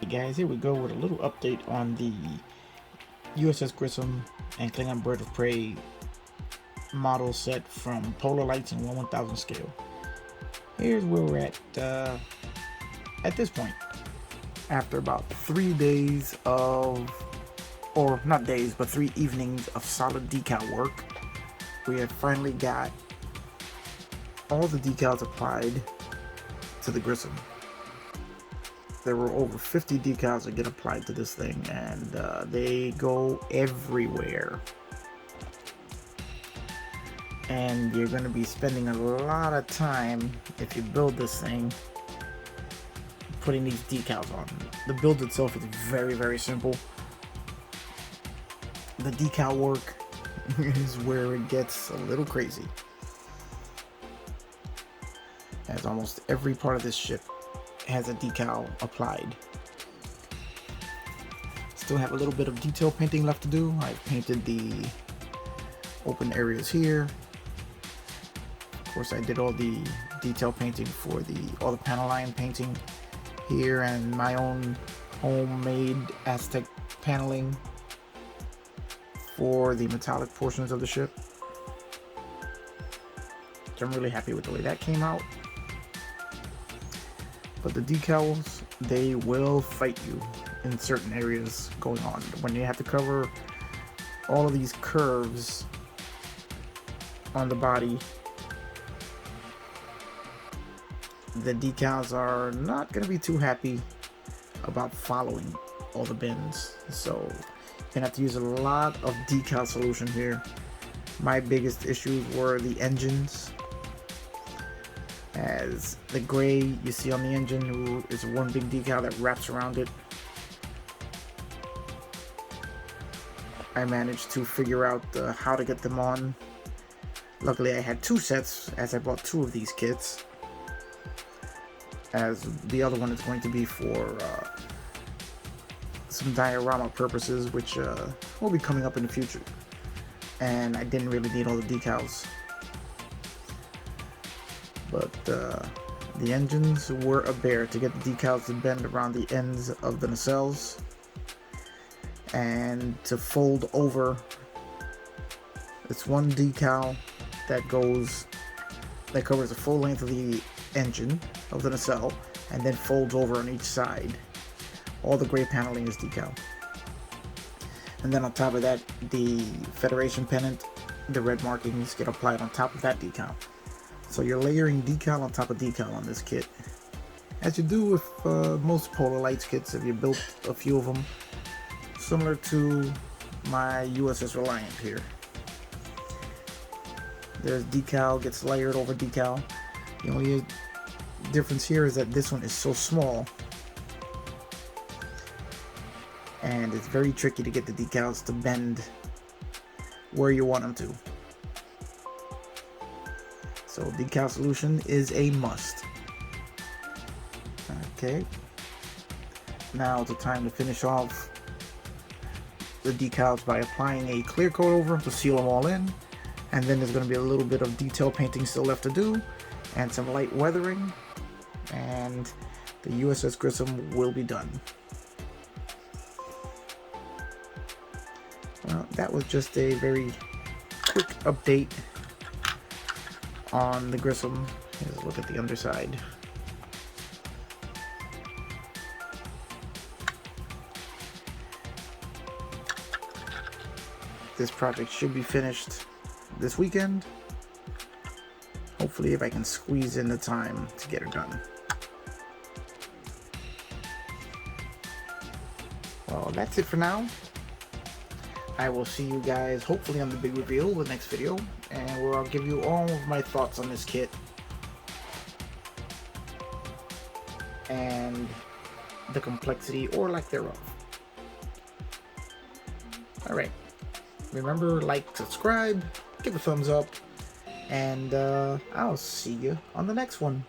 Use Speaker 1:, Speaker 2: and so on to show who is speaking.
Speaker 1: Hey guys, here we go with a little update on the USS Grissom and Klingon Bird of Prey model set from Polar Lights and 1/1000 scale. Here's where we're at this point. After about 3 days of, or not days, but 3 evenings of solid decal work, we have finally got all the decals applied to the Grissom. There were over 50 decals that get applied to this thing, and they go everywhere. And you're going to be spending a lot of time, if you build this thing, putting these decals on. The build itself is very, very simple. The decal work is where it gets a little crazy, as almost every part of this ship has a decal applied. Still have a little bit of detail painting left to do. I've painted the open areas here. Of course, I did all the detail painting for all the panel line painting here, and my own homemade Aztec paneling for the metallic portions of the ship. So I'm really happy with the way that came out. But the decals, they will fight you in certain areas going on. When you have to cover all of these curves on the body, the decals are not going to be too happy about following all the bends. So you're going to have to use a lot of decal solution here. My biggest issues were the engines, as the gray you see on the engine is one big decal that wraps around it. I managed to figure out how to get them on. Luckily I had 2 sets, as I bought 2 of these kits, as the other one is going to be for some diorama purposes, which will be coming up in the future, and I didn't really need all the decals. But the engines were a bear to get the decals to bend around the ends of the nacelles and to fold over. It's one decal that covers the full length of the engine of the nacelle and then folds over on each side. All the gray paneling is decal. And then on top of that, the Federation pennant, the red markings get applied on top of that decal. So you're layering decal on top of decal on this kit, as you do with most Polar Lights kits if you built a few of them, similar to my USS Reliant here. There's decal gets layered over decal. The only difference here is that this one is so small, and it's very tricky to get the decals to bend where you want them to. So decal solution is a must. Okay, now it's the time to finish off the decals by applying a clear coat over them to seal them all in, and then there's going to be a little bit of detail painting still left to do and some light weathering, and the USS Grissom will be done. Well, that was just a very quick update on the Grissom. Let's look at the underside. This project should be finished this weekend. Hopefully, if I can squeeze in the time to get it done. Well, that's it for now. I will see you guys hopefully on the big reveal, the next video, and where I'll give you all of my thoughts on this kit and the complexity or lack thereof. Alright, remember, like, subscribe, give a thumbs up, and I'll see you on the next one.